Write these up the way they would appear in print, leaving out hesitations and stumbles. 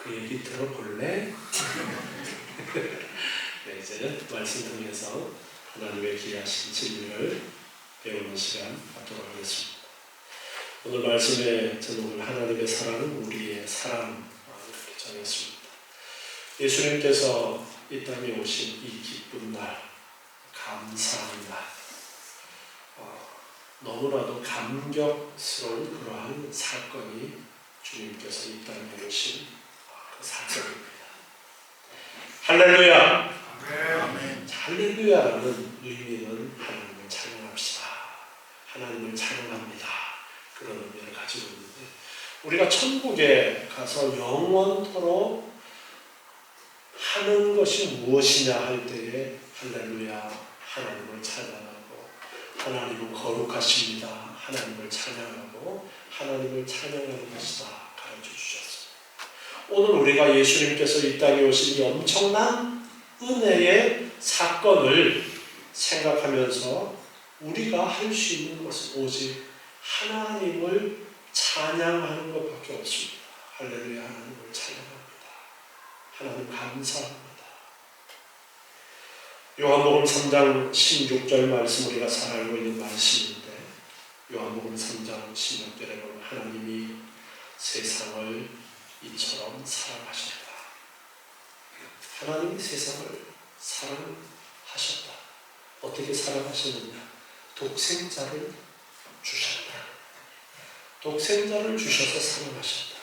그 얘기 들어볼래? 네, 이제 말씀 통해서 하나님의 귀하신 진리를 배우는 시간 갖도록 하겠습니다. 오늘 말씀의 제목은 하나님의 사랑은 우리의 사랑, 이렇게 정했습니다. 예수님께서 이 땅에 오신 이 기쁜 날, 감사한 날, 너무나도 감격스러운 그러한 사건이 주님께서 이 땅에 오신 그 사건입니다. 할렐루야! 아멘. 할렐루야라는 의미는 하나님을 찬양합시다. 하나님을 찬양합니다. 그런 의미를 가지고 있는데, 우리가 천국에 가서 영원토록 하는 것이 무엇이냐 할 때에 할렐루야, 하나님을 찬양하고, 하나님은 거룩하십니다. 하나님을 찬양하고 하나님을 찬양하는 것이다 가르쳐 주셨습니다. 오늘 우리가 예수님께서 이 땅에 오신 이 엄청난 은혜의 사건을 생각하면서 우리가 할 수 있는 것은 오직 하나님을 찬양하는 것밖에 없습니다. 할렐루야, 하나님을 찬양합니다. 하나님 감사합니다. 요한복음 3장 16절 말씀, 우리가 잘 알고 있는 말씀인데, 요한복음 3장 16절에 보면 하나님이 세상을 이처럼 사랑하셨다. 하나님이 세상을 사랑하셨다. 어떻게 사랑하셨느냐? 독생자를 주셨다. 독생자를 주셔서 사랑하셨다.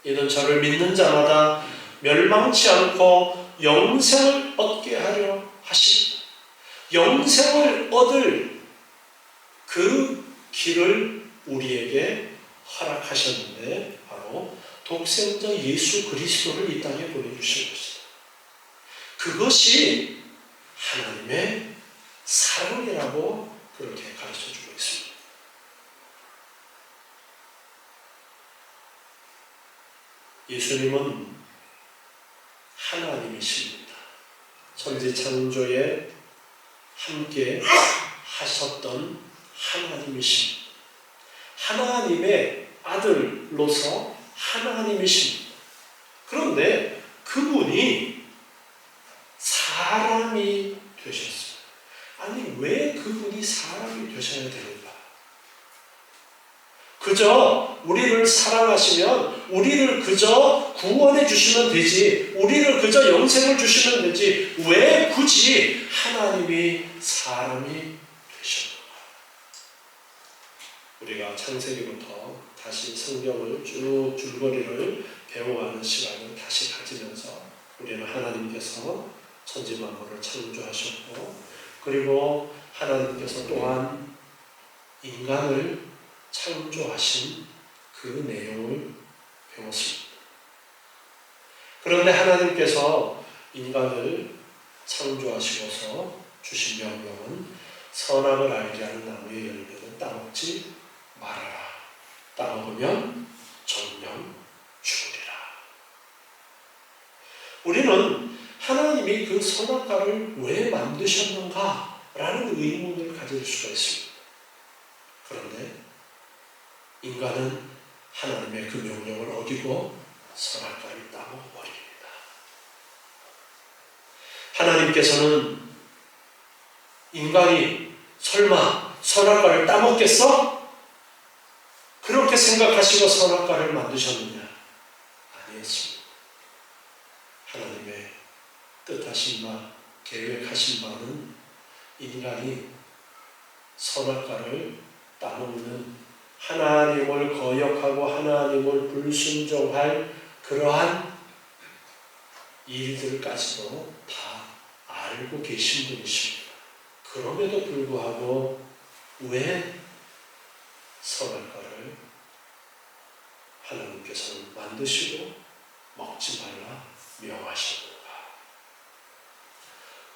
이는 저를 믿는 자마다 멸망치 않고 영생을 얻게 하려 하십니다. 영생을 얻을 그 길을 우리에게 허락하셨는데, 바로 독생자 예수 그리스도를 이 땅에 보내주신 것이다. 그것이 하나님의 사랑이라고 그렇게 가르쳐주고 있습니다. 예수님은 하나님이십니다. 천지 창조에 함께 하셨던 하나님이십니다. 하나님의 아들로서 하나님이십니다. 그런데 그분이 사람이 되셨어요. 아니, 왜 그분이 사람이 되셔야 되는가? 그저 우리를 사랑하시면 우리를 그저 구원해 주시면 되지, 우리를 그저 영생을 주시면 되지, 왜 굳이 하나님이 사람이 되셨는가? 우리가 창세기부터 다시 성경을 쭉 줄거리를 배워가는 시간을 다시 가지면서, 우리는 하나님께서 천지 만물을 창조하셨고, 그리고 하나님께서 또한 인간을 창조하신 그 내용을 배웠습니다. 그런데 하나님께서 인간을 창조하시고서 주신 명령은 선악을 알게 하는 나무의 열매는 따먹지 말아라. 따먹으면 정령 죽으리라. 우리는 하나님이 그 선악과를 왜 만드셨는가? 라는 의문을 가질 수가 있습니다. 그런데 인간은 하나님의 그 명령을 어기고 선악과를 따먹어버립니다. 하나님께서는 인간이 설마 선악과를 따먹겠어? 그렇게 생각하시고 선악과를 만드셨느냐? 아니었습니다. 하나님의 뜻하신 바, 계획하신 바는 인간이 선악과를 따먹는, 하나님을 거역하고 하나님을 불순종할 그러한 일들까지도 다 알고 계신 분이십니다. 그럼에도 불구하고 왜 선악과를 하나님께서는 만드시고 먹지 말라 명하셨는가?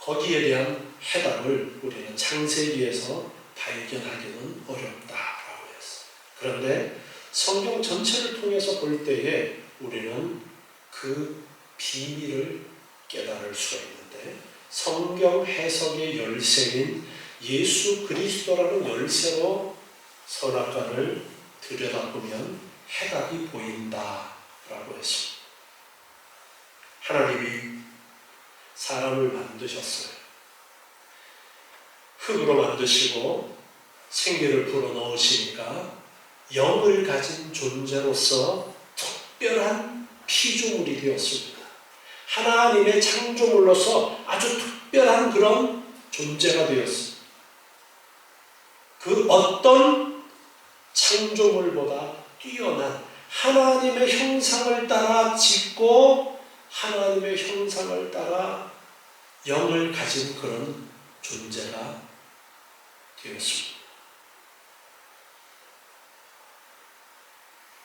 거기에 대한 해답을 우리는 창세기에서 발견하기는 어렵다라고 했어요. 그런데 성경 전체를 통해서 볼 때에 우리는 그 비밀을 깨달을 수가 있는데, 성경 해석의 열쇠인 예수 그리스도라는 열쇠로 선악과를 들여다보면 해답이 보인다라고 했습니다. 하나님이 사람을 만드셨어요. 흙으로 만드시고 생기를 불어넣으시니까 영을 가진 존재로서 특별한 피조물이 되었습니다. 하나님의 창조물로서 아주 특별한 그런 존재가 되었습니다. 그 어떤 창조물보다 뛰어난 하나님의 형상을 따라 짓고 하나님의 형상을 따라 영을 가진 그런 존재가 되었습니다.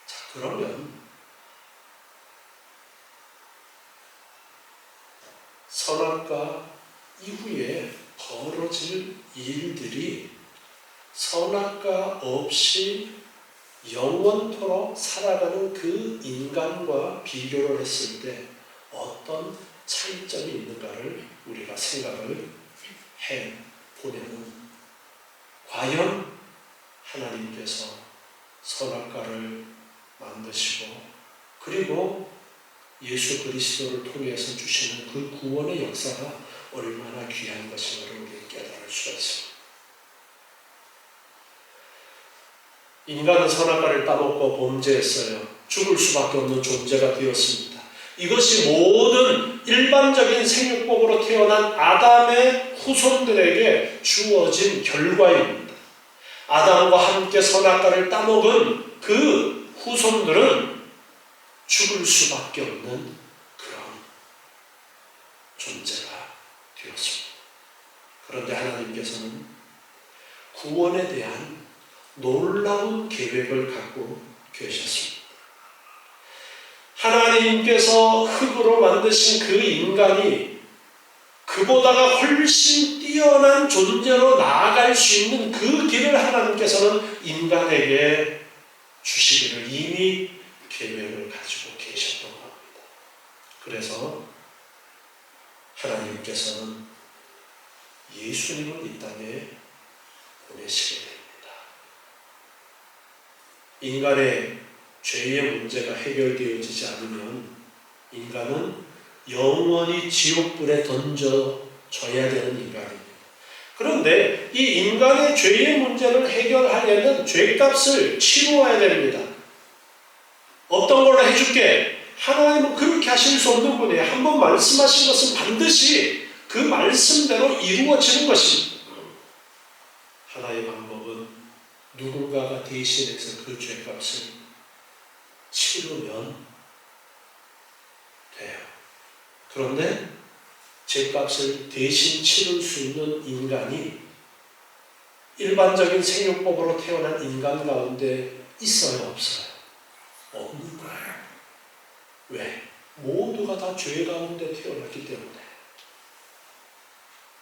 자, 그러면 선악과 이후에 벌어질 일들이 선악과 없이 영원토록 살아가는 그 인간과 비교를 했을 때 어떤 차이점이 있는가를 우리가 생각을 해보려면 과연 하나님께서 선악과를 만드시고 그리고 예수 그리스도를 통해서 주시는 그 구원의 역사가 얼마나 귀한 것인가를 우리가 깨달을 수가 있습니다. 인간은 선악과를 따먹고 범죄했어요. 죽을 수밖에 없는 존재가 되었습니다. 이것이 모든 일반적인 생육법으로 태어난 아담의 후손들에게 주어진 결과입니다. 아담과 함께 선악과를 따먹은 그 후손들은 죽을 수밖에 없는 그런 존재가 되었습니다. 그런데 하나님께서는 구원에 대한 놀라운 계획을 갖고 계셨습니다. 하나님께서 흙으로 만드신 그 인간이 그보다가 훨씬 뛰어난 존재로 나아갈 수 있는 그 길을 하나님께서는 인간에게 주시기를 이미 계획을 가지고 계셨던 겁니다. 그래서 하나님께서는 예수님을 이 땅에 보내시게 됩니다. 인간의 죄의 문제가 해결되어지지 않으면 인간은 영원히 지옥불에 던져져야 되는 인간입니다. 그런데 이 인간의 죄의 문제를 해결하려면 죄값을 치루어야 됩니다. 어떤 걸로 해줄게? 하나님은 그렇게 하실 수 없는 분이에요. 한번 말씀하신 것은 반드시 그 말씀대로 이루어지는 것입니다. 하나의 방법은 누군가가 대신해서 그 죄값을 치르면 돼요. 그런데 죄값을 대신 치를 수 있는 인간이 일반적인 생육법으로 태어난 인간 가운데 있어요, 없어요? 없는 거예요. 왜? 모두가 다 죄 가운데 태어났기 때문에.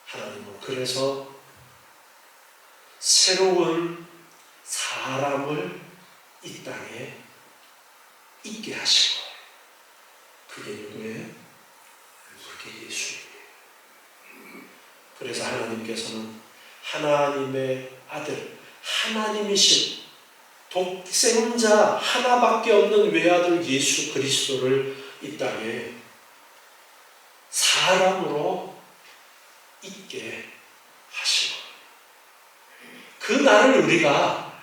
하나님은 그래서 새로운 사람을 이 땅에 있게 하신 거예요. 그게 누구예요? 그게 예수님이에요. 그래서 하나님께서는 하나님의 아들, 하나님이신 독생자 하나밖에 없는 외아들 예수 그리스도를 이 땅에 사람으로 있게 하신 거예요. 그 날을 우리가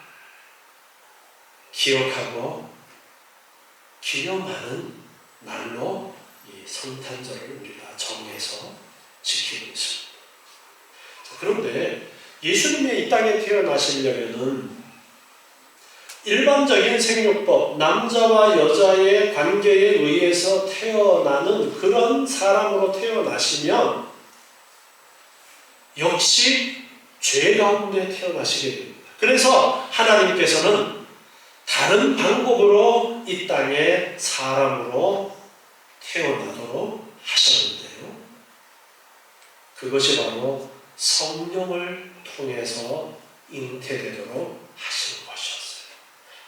기억하고 기념하는 날로 이 성탄절을 우리가 정해서 지키고 있습니다. 그런데 예수님이 이 땅에 태어나시려면은 일반적인 생육법, 남자와 여자의 관계에 의해서 태어나는 그런 사람으로 태어나시면 역시 죄 가운데 태어나시게 됩니다. 그래서 하나님께서는 다른 방법으로 이 땅에 사람으로 태어나도록 하셨는데요. 그것이 바로 성령을 통해서 잉태되도록 하신 것이었어요.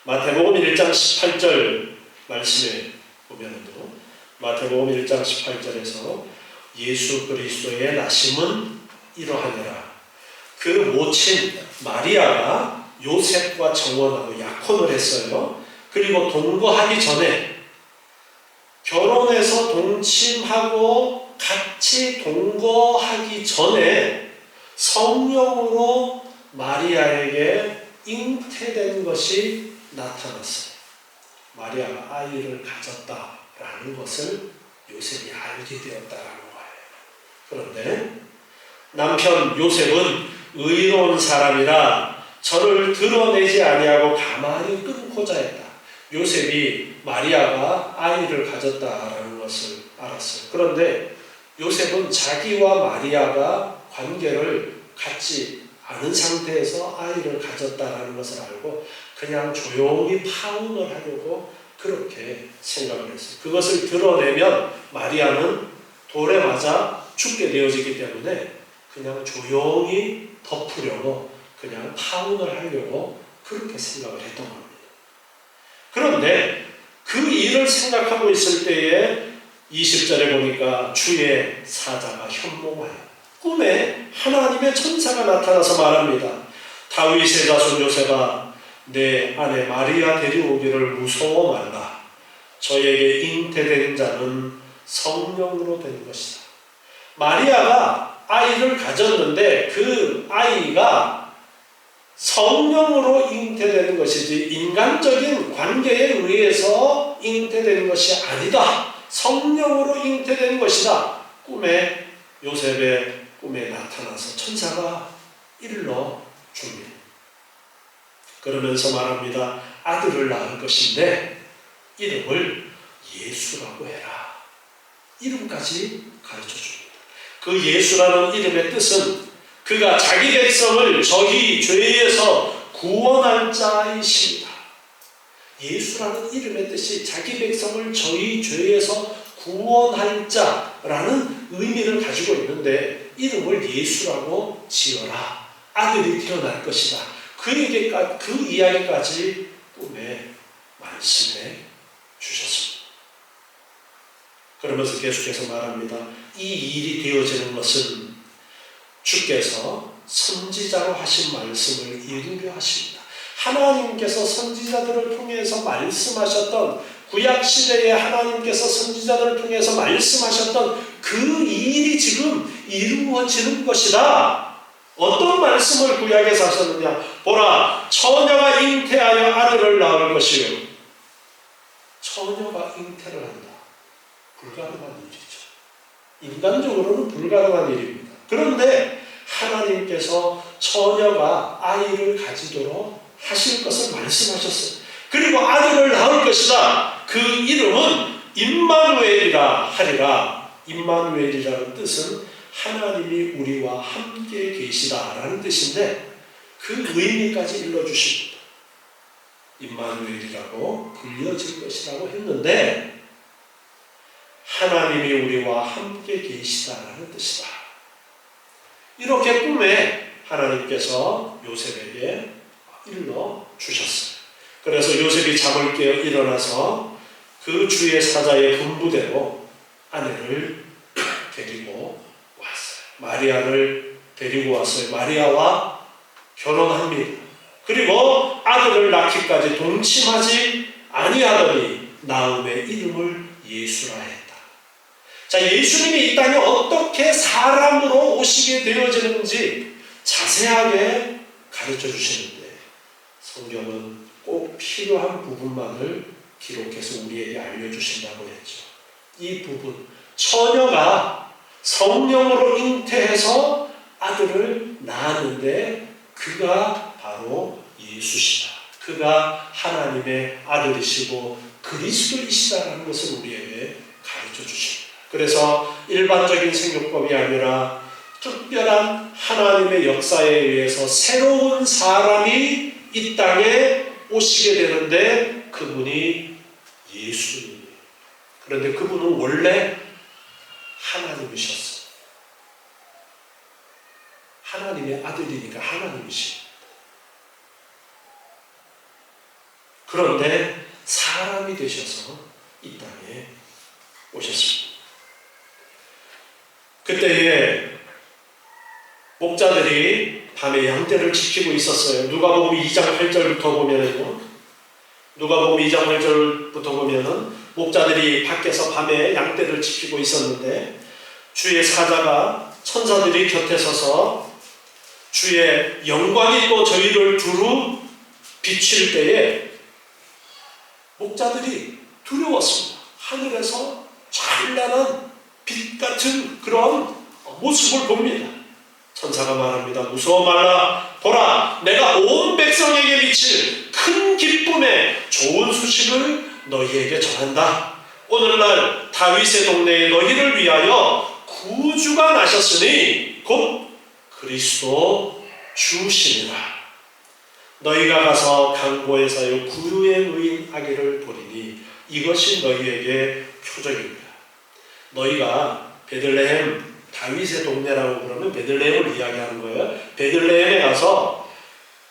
마태복음 1장 18절 말씀에 보면도 마태복음 1장 18절에서 예수 그리스도의 나심은 이러하니라. 그 모친 마리아가 요셉과 정원하고 약혼을 했어요. 그리고 동거하기 전에 결혼해서 동침하고 같이 동거하기 전에 성령으로 마리아에게 잉태된 것이 나타났어요. 마리아가 아이를 가졌다라는 것을 요셉이 알게 되었다라는 거예요. 그런데 남편 요셉은 의로운 사람이라 저를 드러내지 아니하고 가만히 끊고자 했다. 요셉이 마리아가 아이를 가졌다라는 것을 알았어요. 그런데 요셉은 자기와 마리아가 관계를 갖지 않은 상태에서 아이를 가졌다라는 것을 알고 그냥 조용히 파혼을 하려고 그렇게 생각을 했어요. 그것을 드러내면 마리아는 돌에 맞아 죽게 되어지기 때문에 그냥 조용히 덮으려고 그냥 파혼을 하려고 그렇게 생각을 했던 겁니다. 그런데 그 일을 생각하고 있을 때에 20절에 보니까 주의 사자가 현몽하여 꿈에 하나님의 천사가 나타나서 말합니다. 다윗의 자손 요셉아, 내 아내 마리아 데려오기를 무서워 말라. 저에게 잉태된 자는 성령으로 된 것이다. 마리아가 아이를 가졌는데 그 아이가 성령으로 잉태되는 것이지 인간적인 관계에 의해서 잉태되는 것이 아니다. 성령으로 잉태되는 것이다. 꿈에 요셉의 꿈에 나타나서 천사가 일러 줍니다. 그러면서 말합니다. 아들을 낳을 것인데 이름을 예수라고 해라. 이름까지 가르쳐 줍니다. 그 예수라는 이름의 뜻은 그가 자기 백성을 저희 죄에서 구원할 자이십니다. 예수라는 이름의 뜻이 자기 백성을 저희 죄에서 구원할 자라는 의미를 가지고 있는데 이름을 예수라고 지어라. 아들이 태어날 것이다. 그 이야기까지 꿈에 말씀해 주셨습니다. 그러면서 계속해서 말합니다. 이 일이 되어지는 것은 주께서 선지자로 하신 말씀을 이루려 하십니다. 하나님께서 선지자들을 통해서 말씀하셨던 구약시대에 하나님께서 선지자들을 통해서 말씀하셨던 그 일이 지금 이루어지는 것이다. 어떤 말씀을 구약에서 하셨느냐? 보라, 처녀가 잉태하여 아들을 낳을 것이요. 처녀가 잉태를 한다. 불가능한 일이죠. 인간적으로는 불가능한 일입니다. 그런데 하나님께서 처녀가 아이를 가지도록 하실 것을 말씀하셨어요. 그리고 아들을 낳을 것이다. 그 이름은 임마누엘이라 하리라. 임마누엘이라는 뜻은 하나님이 우리와 함께 계시다라는 뜻인데 그 의미까지 일러주십니다. 임마누엘이라고 불려질 것이라고 했는데 하나님이 우리와 함께 계시다라는 뜻이다. 이렇게 꿈에 하나님께서 요셉에게 일러 주셨어요. 그래서 요셉이 잠을 깨어 일어나서 그 주의 사자의 분부대로 아내를 데리고 왔어요. 마리아를 데리고 왔어요. 마리아와 결혼합니다. 그리고 아들을 낳기까지 동침하지 아니하더니 나음의 이름을 예수라 했다. 자, 예수님이 이 땅에 어떻게 사람으로 오시게 되어지는지 자세하게 가르쳐 주시는데 성경은 꼭 필요한 부분만을 기록해서 우리에게 알려주신다고 했죠. 이 부분, 처녀가 성령으로 잉태해서 아들을 낳았는데 그가 바로 예수시다. 그가 하나님의 아들이시고 그리스도이시다라는 것을 우리에게 가르쳐 주십니다. 그래서 일반적인 생육법이 아니라 특별한 하나님의 역사에 의해서 새로운 사람이 이 땅에 오시게 되는데 그분이 예수님이에요. 그런데 그분은 원래 하나님이셨어요. 하나님의 아들이니까 하나님이십니다. 그런데 사람이 되셔서 이 땅에 오셨습니다. 그때에 목자들이 밤에 양떼를 지키고 있었어요. 누가복음 2장 8절부터 보면은요. 누가복음 2장 8절부터 보면은 목자들이 밖에서 밤에 양떼를 지키고 있었는데 주의 사자가 천사들이 곁에 서서 주의 영광이 또 저희를 두루 비칠 때에 목자들이 두려웠습니다. 하늘에서 찬란한 빛 같은 그런 모습을 봅니다. 천사가 말합니다. 무서워 말라. 보라, 내가 온 백성에게 미칠 큰 기쁨의 좋은 소식을 너희에게 전한다. 오늘날 다윗의 동네에 너희를 위하여 구주가 나셨으니 곧 그리스도 주시니라. 너희가 가서 강고에서의 구유에 누인 아기를 보리니 이것이 너희에게 표적입니다. 너희가 베들레헴, 다윗의 동네라고 그러면 베들레헴을 이야기하는 거예요. 베들레헴에 가서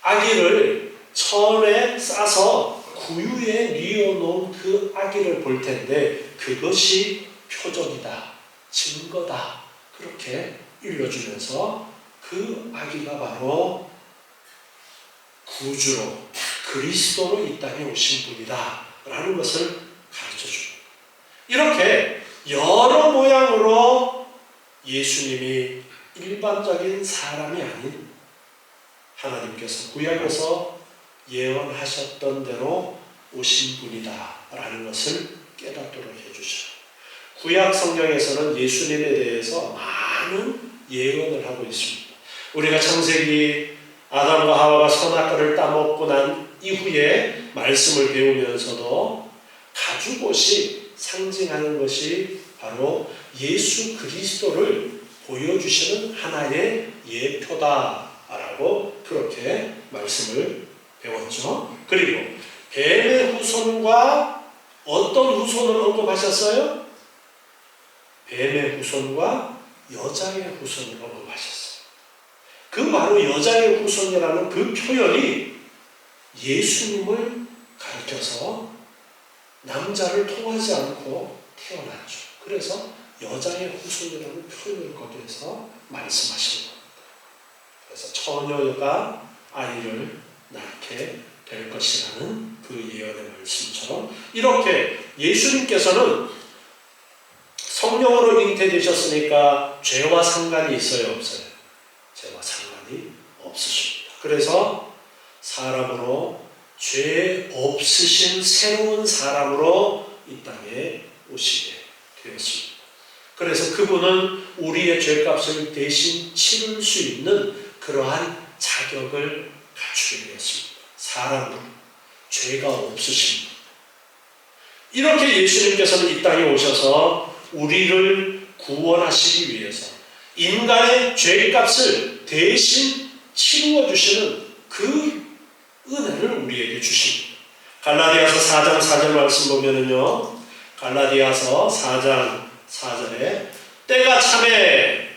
아기를 철에 싸서 구유에 뉘어놓은 그 아기를 볼 텐데 그것이 표적이다, 증거다, 그렇게 일러주면서 그 아기가 바로 구주로 그리스도로 이 땅에 오신 분이다 라는 것을 가르쳐줍니다. 이렇게 여러 모양으로 예수님이 일반적인 사람이 아닌 하나님께서 구약에서 예언하셨던 대로 오신 분이다 라는 것을 깨닫도록 해주셔요. 구약 성경에서는 예수님에 대해서 많은 예언을 하고 있습니다. 우리가 창세기 아담과 하와가 선악과를 따먹고 난 이후에 말씀을 배우면서도 가죽옷이 상징하는 것이 바로 예수 그리스도를 보여주시는 하나의 예표다라고 그렇게 말씀을 배웠죠. 그리고 뱀의 후손과 어떤 후손을 언급하셨어요? 뱀의 후손과 여자의 후손을 언급하셨어요. 그 바로 여자의 후손이라는 그 표현이 예수님을 가리켜서 남자를 통하지 않고 태어났죠. 그래서 여자의 후손이라는 표현을 거기에서 말씀하신 겁니다. 그래서 처녀가 아이를 낳게 될 것이라는 그 예언의 말씀처럼 이렇게 예수님께서는 성령으로 잉태되셨으니까 죄와 상관이 있어요, 없어요? 죄와 상관이 없으십니다. 그래서 사람으로 죄 없으신 새로운 사람으로 이 땅에 오시게 되었습니다. 그래서 그분은 우리의 죄값을 대신 치를 수 있는 그러한 자격을 갖추게 되었습니다. 사람으로 죄가 없으십니다. 이렇게 예수님께서는 이 땅에 오셔서 우리를 구원하시기 위해서 인간의 죄값을 대신 치루어 주시는 그 은혜를 우리에게 주십니다. 갈라디아서 4장 4절 말씀 보면은요, 갈라디아서 4장 4절에 때가 참에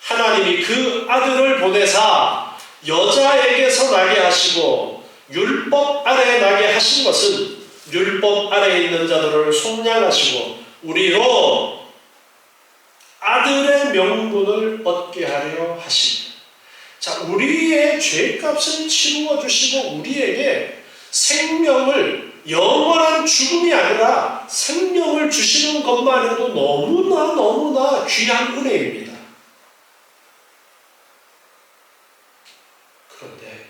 하나님이 그 아들을 보내사 여자에게서 나게 하시고 율법 아래에 나게 하신 것은 율법 아래에 있는 자들을 속량하시고 우리로 아들의 명분을 얻게 하려 하십니다. 자, 우리의 죄값을 치루어 주시고 우리에게 생명을, 영원한 죽음이 아니라 생명을 주시는 것만 해도 너무나 귀한 은혜입니다. 그런데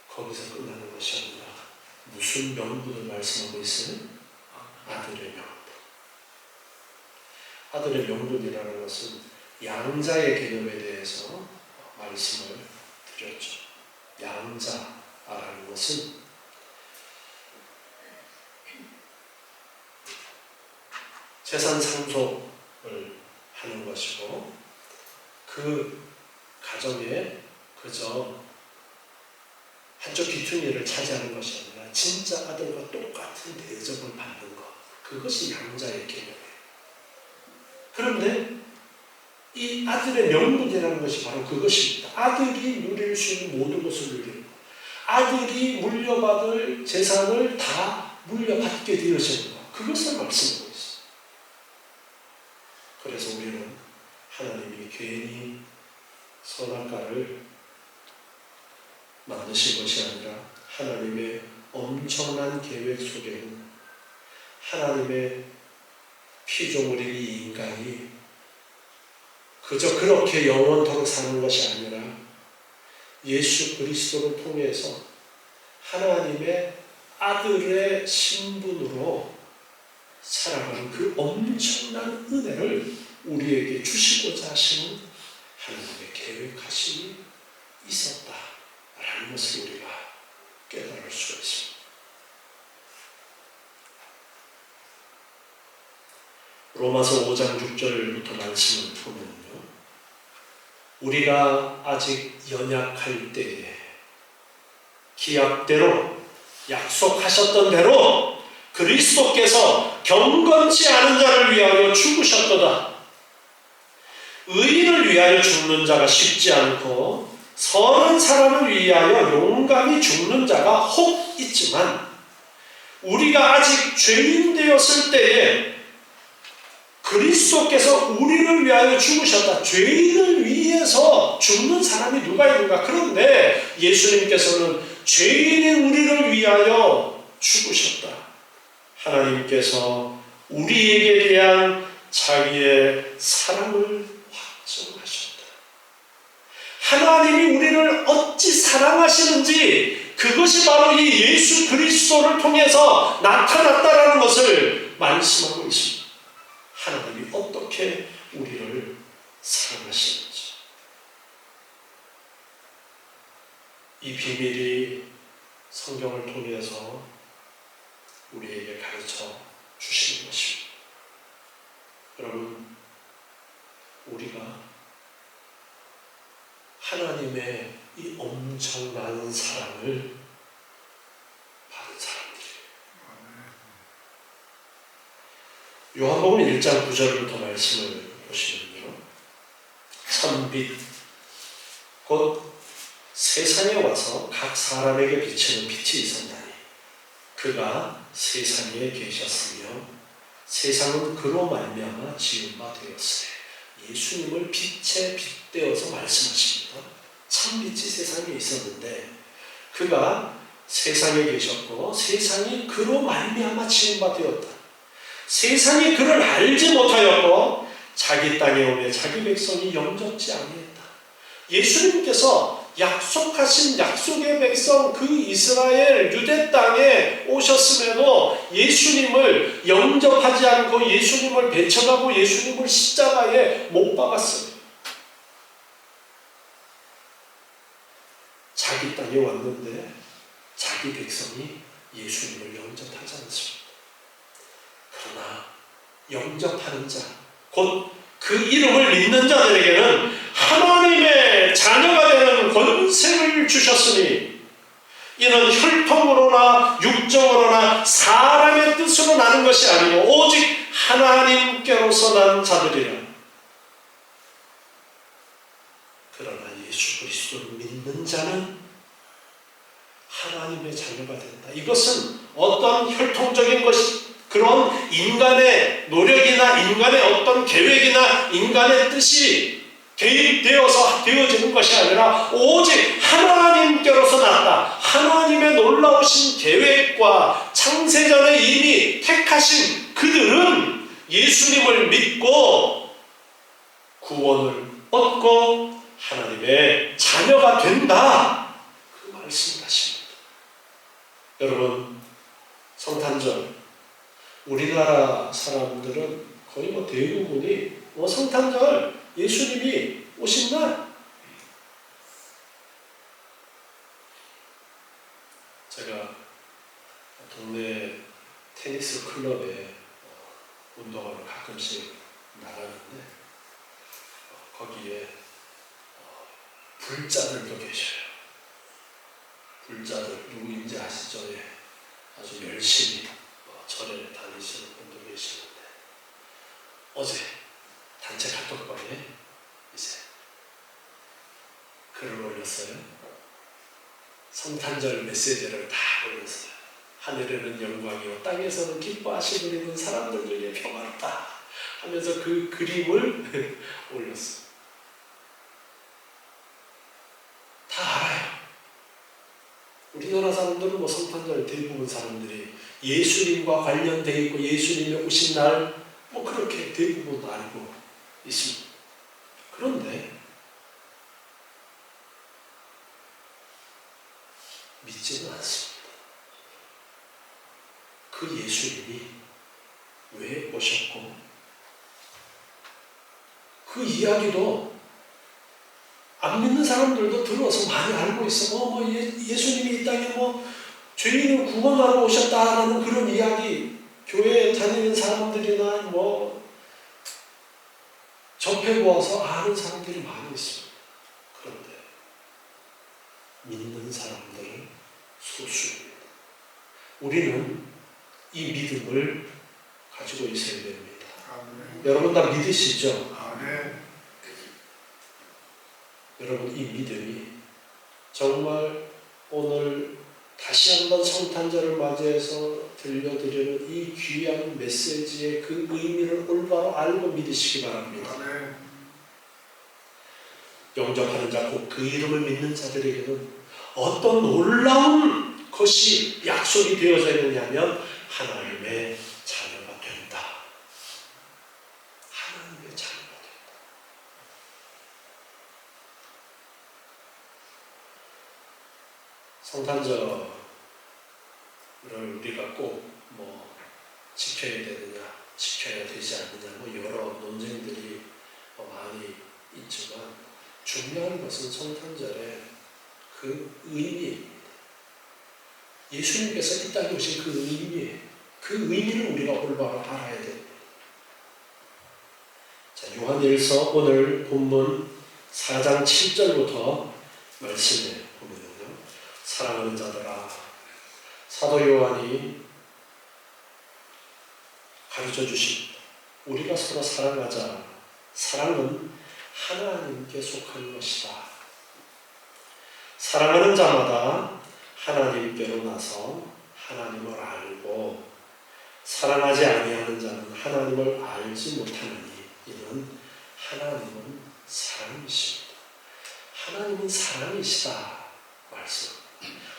거기서 끝나는 것이 아니라 무슨 명분을 말씀하고 있어요? 아들의 명분. 아들의 명분이라는 것은 양자의 개념에 대해서 말씀을 드렸죠. 양자라는 것은 재산 상속을 하는 것이고 그 가정에 그저 한쪽 귀퉁이를 차지하는 것이 아니라 진짜 아들과 똑같은 대접을 받는 것, 그것이 양자의 개념이에요. 그런데 이 아들의 명분이라는 것이 바로 그것입니다. 아들이 누릴 수 있는 모든 것을 누리는 것, 아들이 물려받을 재산을 다 물려받게 되어지는 것, 그것을 말씀하고 있어요. 그래서 우리는 하나님이 괜히 선악과를 만드신 것이 아니라 하나님의 엄청난 계획 속에는 하나님의 피조물인 이 인간이 그저 그렇게 영원토록 사는 것이 아니라 예수 그리스도를 통해서 하나님의 아들의 신분으로 살아가는 그 엄청난 은혜를 우리에게 주시고자 하시는 하나님의 계획하심이 있었다라는 것을 우리가 깨달을 수가 있습니다. 로마서 5장 6절부터 말씀을 보면요, 우리가 아직 연약할 때에 기약대로 약속하셨던 대로 그리스도께서 경건치 않은 자를 위하여 죽으셨도다. 의인을 위하여 죽는 자가 쉽지 않고 선한 사람을 위하여 용감히 죽는 자가 혹 있지만 우리가 아직 죄인 되었을 때에 그리스도께서 우리를 위하여 죽으셨다. 죄인을 위해서 죽는 사람이 누가 있는가? 그런데 예수님께서는 죄인인 우리를 위하여 죽으셨다. 하나님께서 우리에게 대한 자기의 사랑을 확증하셨다. 하나님이 우리를 어찌 사랑하시는지 그것이 바로 이 예수 그리스도를 통해서 나타났다라는 것을 말씀하고 있습니다. 하나님이 어떻게 우리를 사랑하시는지, 이 비밀이 성경을 통해서 우리에게 가르쳐 주시는 것입니다. 여러분, 우리가 하나님의 이 엄청난 사랑을 받은 사람들이에요. 요한복음 1장 9절부터 말씀을 보시면요, 선빛 곧 세상에 와서 각 사람에게 비치는 빛이 있었나니 그가 세상에 계셨으며 세상은 그로 말미암아 지은 바 되었으되, 예수님을 빛에 빗대어서 말씀하십니다. 참빛이 세상에 있었는데 그가 세상에 계셨고 세상이 그로 말미암아 지은 바 되었다. 세상이 그를 알지 못하였고 자기 땅에 오매 자기 백성이 영접지 아니했다. 예수님께서 약속하신 약속의 백성 그 이스라엘 유대 땅에 오셨음에도 예수님을 영접하지 않고 예수님을 배척하고 예수님을 십자가에 못 박았어요. 자기 땅에 왔는데 자기 백성이 예수님을 영접하지 않습니다. 그러나 영접하는 자, 곧 그 이름을 믿는 자들에게는 하나님의 자녀가 되는 권세를 주셨으니 이는 혈통으로나 육정으로나 사람의 뜻으로 나는 것이 아니고 오직 하나님께로서 난 자들이라. 그러나 예수 그리스도를 믿는 자는 하나님의 자녀가 된다. 이것은 어떤 혈통적인 것이, 그런 인간의 노력이나 인간의 어떤 계획이나 인간의 뜻이 개입되어서 되어지는 것이 아니라 오직 하나님께로서 났다. 하나님의 놀라우신 계획과 창세전에 이미 택하신 그들은 예수님을 믿고 구원을 얻고 하나님의 자녀가 된다. 그 말씀을 하십니다. 여러분, 성탄절 우리나라 사람들은 거의 대부분이 성탄절 예수님이 오신 날, 제가 동네 테니스 클럽에 운동하러 가끔씩 나가는데 거기에 불자들도 계셔요. 불자들 누구인지 아시죠? 예. 아주 열심히 절에 다니시는 분도 계시는데 어제 단체 카톡방에 이제 글을 올렸어요. 성탄절 메시지를 다 올렸어요. 하늘에는 영광이요 땅에서는 기뻐하시고 있는 사람들 중에 평화롭다 하면서 그 그림을 올렸어요. 다 알아요. 우리나라 사람들은 성탄절 대부분 사람들이 예수님과 관련되어 있고 예수님이 오신 날 뭐 그렇게 대부분 알고 있습니다. 그런데 믿지는 않습니다. 그 예수님이 왜 오셨고 그 이야기도 안 믿는 사람들도 들어서 많이 알고 있어. 예수님이 이 땅에 죄인을 구원하러 오셨다라는 그런 이야기 교회에 다니는 사람들이나 접해보아서 아는 사람들이 많이 있습니다. 그런데 믿는 사람들은 소수입니다. 우리는 이 믿음을 가지고 있어야 됩니다. 아멘. 여러분 다 믿으시죠? 아멘. 여러분 이 믿음이 정말 오늘 다시 한번 성탄절을 맞이해서 들려드리는 이 귀한 메시지의 그 의미를 올바로 알고 믿으시기 바랍니다. 아멘. 영접하는 자, 곧 그 이름을 믿는 자들에게는 어떤 놀라운 것이 약속이 되어져 있느냐면 하나님의 자녀가 된다. 하나님의 자녀가 된다. 성탄절을 우리가 꼭 지켜야 되느냐, 지켜야 되지 않느냐, 여러 논쟁들이 많이 있지만 중요한 것은 성탄절의 그 의미입니다. 예수님께서 이 땅에 오신 그 의미, 그 의미를 우리가 올바로 알아야 됩니다. 자, 요한일서 오늘 본문 4장 7절부터 말씀에 보면요, 사랑하는 자들아, 사도 요한이 가르쳐 주신 우리가 서로 사랑하자. 사랑은 하나님께 속한 것이다. 사랑하는 자마다 하나님께로 나서 하나님을 알고 사랑하지 아니하는 자는 하나님을 알지 못하느니 이는 하나님은 사랑이십니다. 하나님은 사랑이시다 말씀.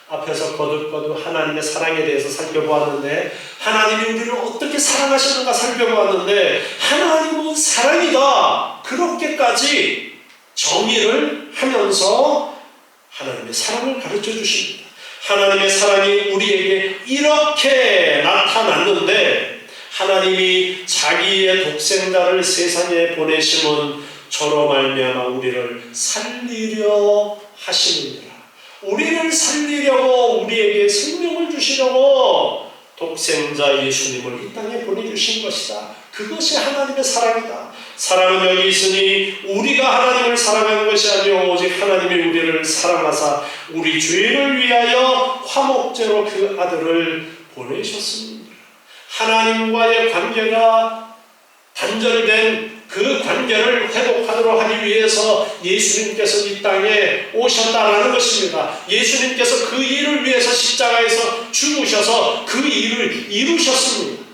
앞에서 거듭거듭 하나님의 사랑에 대해서 살펴보았는데 하나님이 우리를 어떻게 사랑하시는가 살펴보았는데 하나님은 사랑이다. 그렇게까지 정의를 하면서 하나님의 사랑을 가르쳐 주십니다. 하나님의 사랑이 우리에게 이렇게 나타났는데 하나님이 자기의 독생자를 세상에 보내심은 저로 말미암아 우리를 살리려 하시느니라. 우리를 살리려고 우리에게 생명을 주시려고 독생자 예수님을 이 땅에 보내주신 것이다. 그것이 하나님의 사랑이다. 사랑은 여기 있으니 우리가 하나님을 사랑하는 것이 아니요 오직 하나님이 우리를 사랑하사 우리 죄를 위하여 화목제로 그 아들을 보내셨습니다. 하나님과의 관계가 단절된 그 관계를 회복하도록 하기 위해서 예수님께서 이 땅에 오셨다라는 것입니다. 예수님께서 그 일을 위해서 십자가에서 죽으셔서 그 일을 이루셨습니다.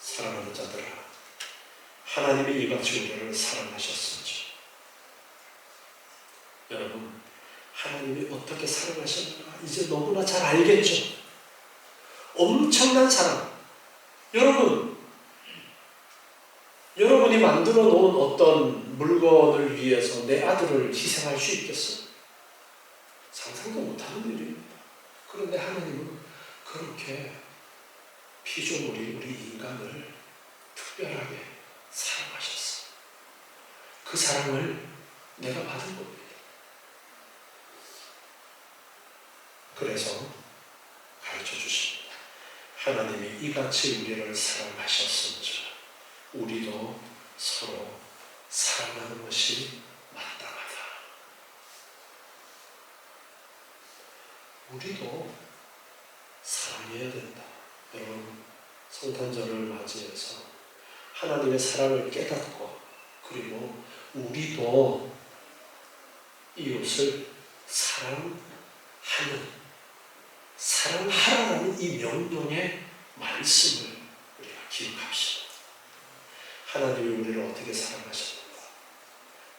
사랑하는 자들아, 하나님이 이같이 우리를 사랑하셨습니다. 여러분, 하나님이 어떻게 사랑하셨는가 이제 너무나 잘 알겠죠? 엄청난 사랑. 여러분이 만들어 놓은 어떤 물건을 위해서 내 아들을 희생할 수 있겠어요? 상상도 못하는 일입니다. 그런데 하나님은 그렇게 피조물이 우리 인간을 특별하게 사랑하셨어요. 그 사랑을 내가 받은 겁니다. 그래서 가르쳐 주십니다. 하나님이 이같이 우리를 사랑하셨은즉 우리도 서로 사랑하는 것이 마땅하다. 우리도 사랑해야 된다. 여러분, 성탄절을 맞이해서 하나님의 사랑을 깨닫고 그리고 우리도 이웃을 사랑하라는 이 명령의 말씀을 우리가 기억합시다. 하나님이 우리를 어떻게 사랑하셨는가?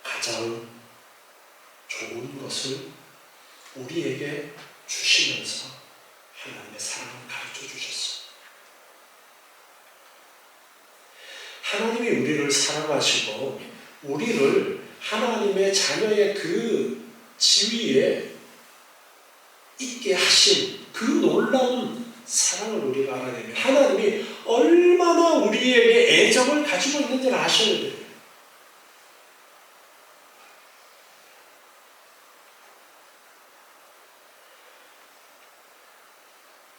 가장 좋은 것을 우리에게 주시면서 하나님의 사랑을 하나님이 우리를 사랑하시고 우리를 하나님의 자녀의 그 지위에 있게 하신 그 놀라운 사랑을 우리가 알아야 됩니다. 하나님이 얼마나 우리에게 애정을 가지고 있는지를 아셔야 돼요.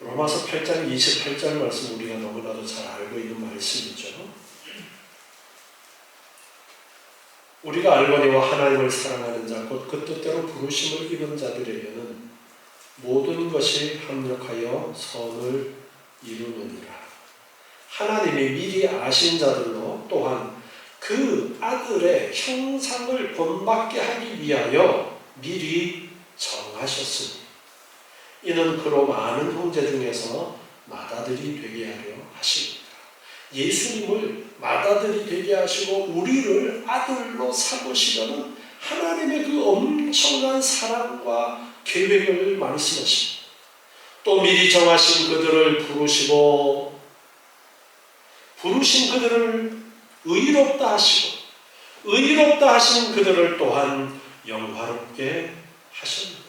로마서 8장 28절 말씀 우리가 너무나도 잘 알고 있는 말씀이죠. 우리가 알거니와 하나님을 사랑하는 자 곧 그 뜻대로 부르심을 입은 자들에게는 모든 것이 합력하여 선을 이루느니라. 하나님이 미리 아신 자들로 또한 그 아들의 형상을 본받게 하기 위하여 미리 정하셨으니 이는 그로 많은 형제 중에서 맏아들이 되게 하려 하십니다. 예수님을 맏아들이 되게 하시고 우리를 아들로 삼으시려는 하나님의 그 엄청난 사랑과 계획을 말씀하십니다. 또 미리 정하신 그들을 부르시고 부르신 그들을 의롭다 하시고 의롭다 하신 그들을 또한 영화롭게 하셨느니라.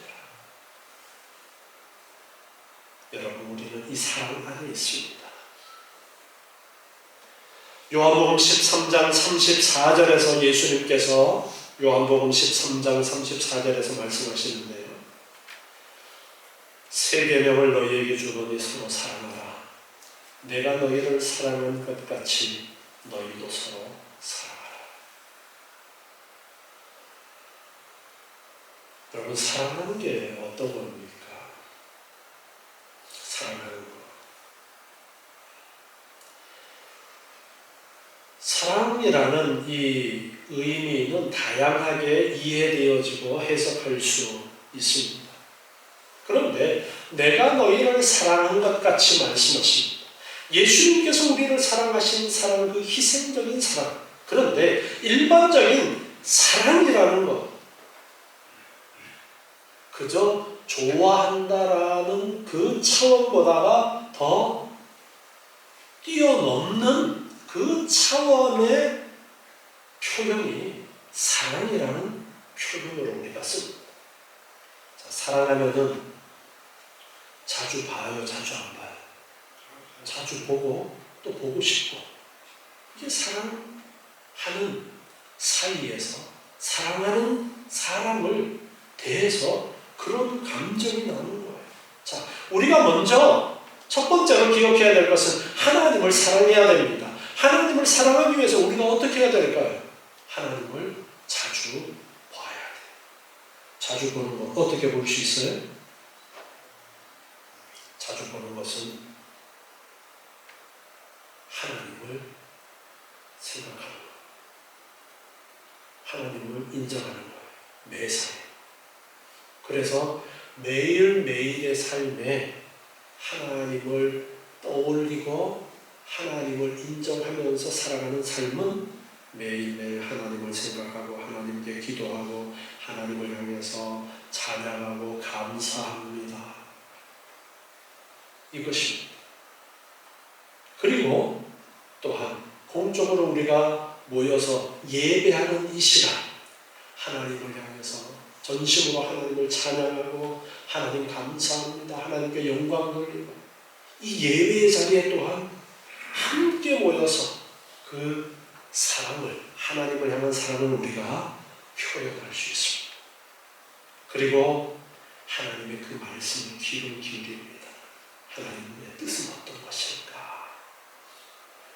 여러분, 우리는 이 사랑 안에 있습니다. 요한복음 13장 34절에서 예수님께서 요한복음 13장 34절에서 말씀하시는데요. 새 계명을 너희에게 주노니 서로 사랑하라. 내가 너희를 사랑한 것 같이 너희도 서로 사랑하라. 여러분, 사랑하는 게 어떤 겁니까? 사랑하는 것. 사랑이라는 이 의미는 다양하게 이해되어지고 해석할 수 있습니다. 그런데 내가 너희를 사랑한 것 같이 말씀하십니다. 예수님께서 우리를 사랑하신 사랑, 그 희생적인 사랑. 그런데 일반적인 사랑이라는 것, 그저 좋아한다라는 그 차원보다가 더 뛰어넘는 그 차원의 표현이 사랑이라는 표현으로 우리가 씁니다. 자, 사랑하면은 자주 봐요, 자주 안 봐요. 자주 보고 또 보고 싶고. 이게 사랑하는 사이에서 사랑하는 사람을 대해서 그런 감정이 나는 거예요. 자, 우리가 먼저 첫 번째로 기억해야 될 것은 하나님을 사랑해야 됩니다. 하나님을 사랑하기 위해서 우리가 어떻게 해야 될까요? 하나님을 자주 봐야 돼요. 자주 보는 것, 어떻게 볼 수 있어요? 자주 보는 것은 하나님을 생각하는 것, 하나님을 인정하는 거예요. 매사에. 그래서 매일매일의 삶에 하나님을 떠올리고 하나님을 인정하면서 살아가는 삶은 매일매일 하나님을 생각하고 하나님께 기도하고 하나님을 향해서 찬양하고 감사합니다. 이것입니다. 그리고 또한 공적으로 우리가 모여서 예배하는 이 시간, 하나님을 향해서 전심으로 하나님을 찬양하고 하나님 감사합니다. 하나님께 영광 돌리고 이 예배의 자리에 또한 함께 모여서 그 사랑을, 하나님을 향한 사랑을 우리가 표현할 수 있습니다. 그리고 하나님의 그 말씀에 귀를 기울입니다. 하나님의 뜻은 어떤 것일까?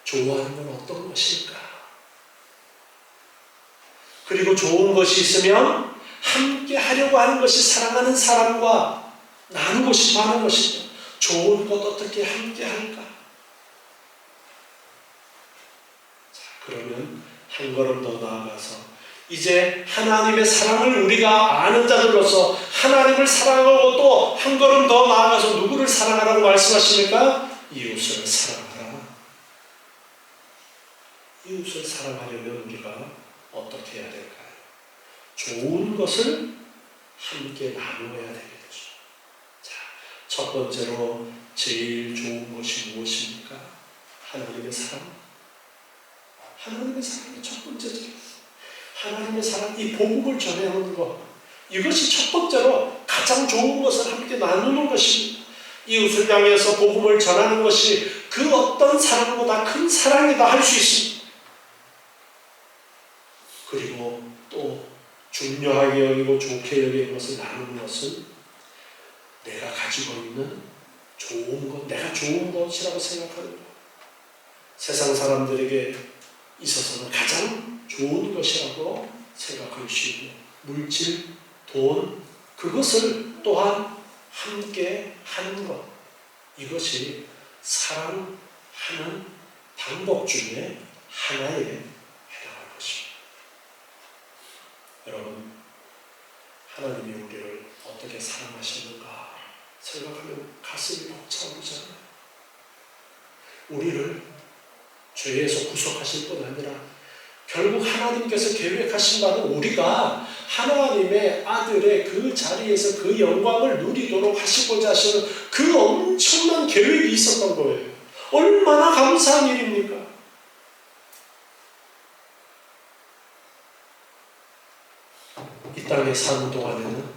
좋아하는 건 어떤 것일까? 그리고 좋은 것이 있으면 함께 하려고 하는 것이 사랑하는 사람과 나누고 싶어 하는 것이죠. 좋은 것 어떻게 함께 할까? 자, 그러면 한 걸음 더 나아가서 이제 하나님의 사랑을 우리가 아는 자들로서 하나님을 사랑하고 또 한 걸음 더 나아가서 누구를 사랑하라고 말씀하십니까? 이웃을 사랑하라. 이웃을 사랑하려면 우리가 어떻게 해야 될까요? 좋은 것을 함께 나누어야 되겠죠. 자, 첫 번째로 제일 좋은 것이 무엇입니까? 하나님의 사랑. 하나님의 사랑의 첫 번째죠. 하나님의 사랑, 이 복음을 전해오는 것, 이것이 첫 번째로 가장 좋은 것을 함께 나누는 것입니다. 이웃을 향해서 복음을 전하는 것이 그 어떤 사랑보다 큰 사랑이다 할 수 있습니다. 그리고 또 중요하게 여기고 좋게 여기는 것을 나누는 것은 내가 가지고 있는 좋은 것, 내가 좋은 것이라고 생각하는 것. 세상 사람들에게 있어서는 가장 좋은 것이라고 생각할 수 있는 물질, 돈, 그것을 또한 함께 하는 것. 이것이 사랑하는 방법 중에 하나에 해당할 것입니다. 여러분, 하나님이 우리를 어떻게 사랑하시는가 생각하면 가슴이 벅차오르잖아요. 우리를 죄에서 구속하실 뿐 아니라 결국 하나님께서 계획하신 바는 우리가 하나님의 아들의 그 자리에서 그 영광을 누리도록 하시고자 하시는 그 엄청난 계획이 있었던 거예요. 얼마나 감사한 일입니까? 이 땅에 사는 동안에는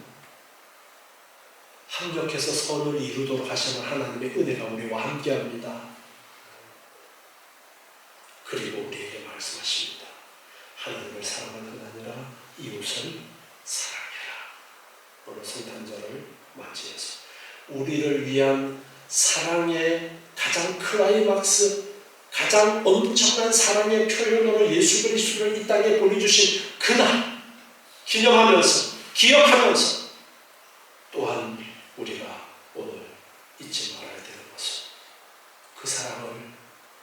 합력해서 선을 이루도록 하시는 하나님의 은혜가 우리와 함께합니다. 그리고 우리에게 말씀하십니다. 하나님을 사랑하는 것 아니라 이웃을 사랑해라. 오늘 성탄절을 맞이해서 우리를 위한 사랑의 가장 클라이막스, 가장 엄청난 사랑의 표현으로 예수 그리스도를 이 땅에 보내주신 그날 기념하면서, 기억하면서 또한 우리가 오늘 잊지 말아야 되는 것은 그 사랑을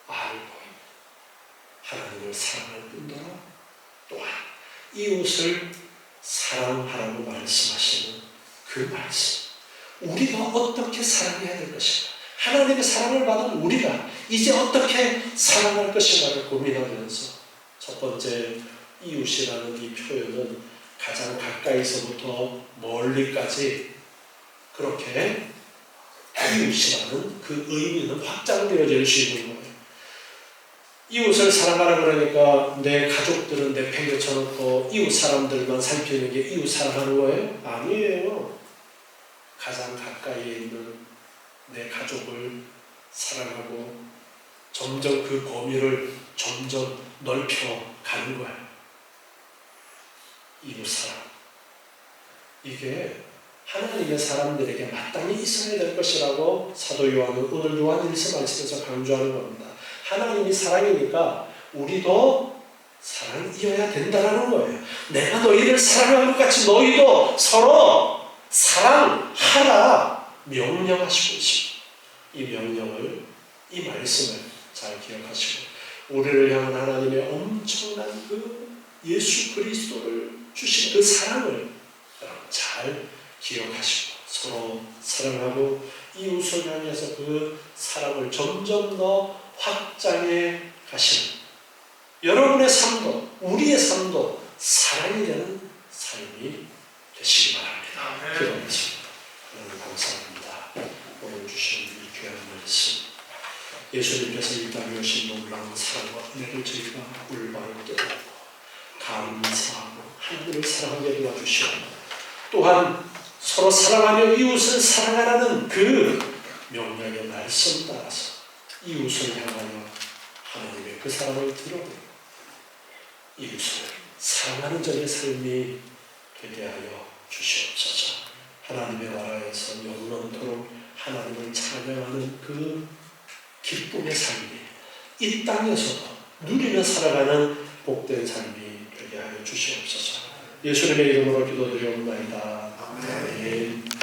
알고 하나님을 사랑할 뿐더러 또한 이웃을 사랑하라고 말씀하시는 그 말씀, 우리가 어떻게 사랑해야 될 것인가, 하나님의 사랑을 받은 우리가 이제 어떻게 사랑할 것인가를 고민하면서 첫 번째 이웃이라는 이 표현은 가장 가까이서부터 멀리까지 그렇게 이웃이라는 그 의미는 확장되어질 수 있는 거예요. 이웃을 사랑하라 그러니까 내 가족들은 내팽개쳐놓고 이웃 사람들만 살피는 게 이웃 사랑하는 거예요? 아니에요. 가장 가까이에 있는 내 가족을 사랑하고 점점 그 범위를 점점 넓혀가는 거예요. 이웃 사랑. 이게 하나님의 사람들에게 마땅히 있어야 될 것이라고 사도 요한은 오늘 요한 1서 말씀에서 강조하는 겁니다. 하나님이 사랑이니까 우리도 사랑이어야 된다는 거예요. 내가 너희를 사랑한 것 같이 너희도 서로 사랑하라 명령하시고 있습니다. 이 명령을, 이 말씀을 잘 기억하시고 우리를 향한 하나님의 엄청난 그 예수 그리스도를 주신 그 사랑을 잘 기억하시고 서로 사랑하고 이웃을 향해서 그 사랑을 점점 더 확장해 가시는 여러분의 삶도 우리의 삶도 사랑이 되는 삶이 되시기 바랍니다. 기도하겠습니다. 하나님 감사합니다. 오늘 주신 이 귀한 말씀 예수님께서 이 땅에 오신 놀라운 사랑과 은혜를 저희가 올바로 깨닫고 감사하고 하나님을 사랑하게 도와주시고 또한 서로 사랑하며 이웃을 사랑하라는 그 명령의 말씀 따라서 이웃을 향하여 하나님의 그 사랑을 드러내고 이웃을 사랑하는 저의 삶이 되게 하여 주시옵소서. 하나님의 나라에서 영원토록 하나님을 찬양하는 그 기쁨의 삶이 이 땅에서도 누리며 살아가는 복된 삶이 되게 하여 주시옵소서. 예수님의 이름으로 기도드리옵나이다. 아멘.